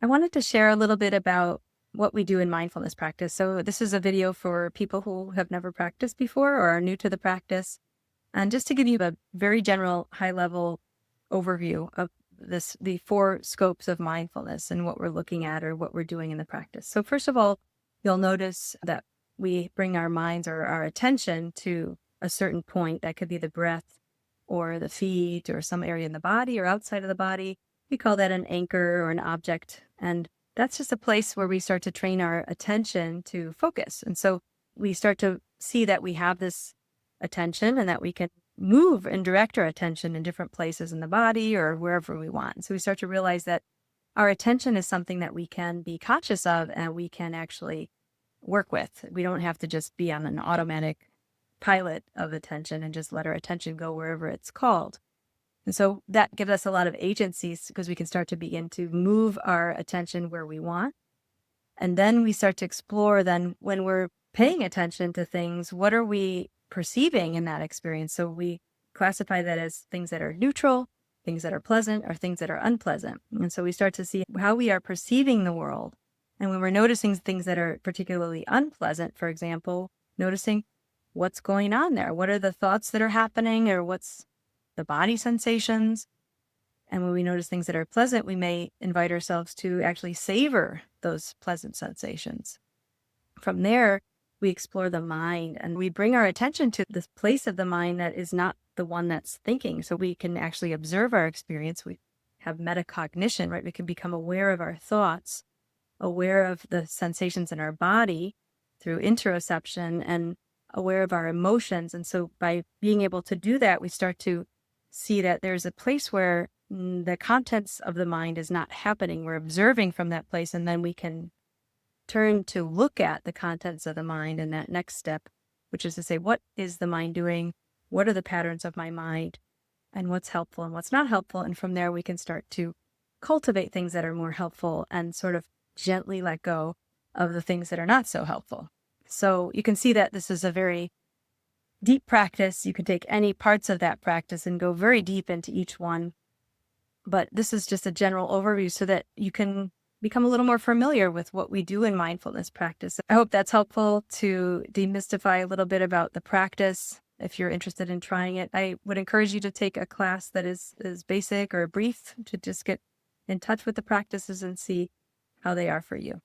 I wanted to share a little bit about what we do in mindfulness practice. So, this is a video for people who have never practiced before or are new to the practice. And just to give you a very general, high level overview of the four scopes of mindfulness and what we're looking at or what we're doing in the practice. So, first of all, you'll notice that we bring our minds or our attention to a certain point. That could be the breath or the feet or some area in the body or outside of the body. We call that an anchor or an object. And that's just a place where we start to train our attention to focus. And so we start to see that we have this attention and that we can move and direct our attention in different places in the body or wherever we want. So we start to realize that our attention is something that we can be conscious of and we can actually work with. We don't have to just be on an automatic pilot of attention and just let our attention go wherever it's called. And so that gives us a lot of agencies because we can start to begin to move our attention where we want. And then we start to explore then when we're paying attention to things, what are we perceiving in that experience? So we classify that as things that are neutral, things that are pleasant, or things that are unpleasant. And so we start to see how we are perceiving the world. And when we're noticing things that are particularly unpleasant, for example, noticing what's going on there. What are the thoughts that are happening or what's the body sensations? And when we notice things that are pleasant, we may invite ourselves to actually savor those pleasant sensations. From there, we explore the mind and we bring our attention to this place of the mind that is not the one that's thinking. So we can actually observe our experience. We have metacognition, right? We can become aware of our thoughts, aware of the sensations in our body through interoception and aware of our emotions. And so by being able to do that, we start to see that there's a place where the contents of the mind is not happening. We're observing from that place, and then we can turn to look at the contents of the mind in that next step, which is to say, what is the mind doing? What are the patterns of my mind? And what's helpful and what's not helpful? And from there, we can start to cultivate things that are more helpful and sort of gently let go of the things that are not so helpful. So you can see that this is a very deep practice. You can take any parts of that practice and go very deep into each one. But this is just a general overview so that you can become a little more familiar with what we do in mindfulness practice. I hope that's helpful to demystify a little bit about the practice. If you're interested in trying it, I would encourage you to take a class that is basic or brief to just get in touch with the practices and see how they are for you.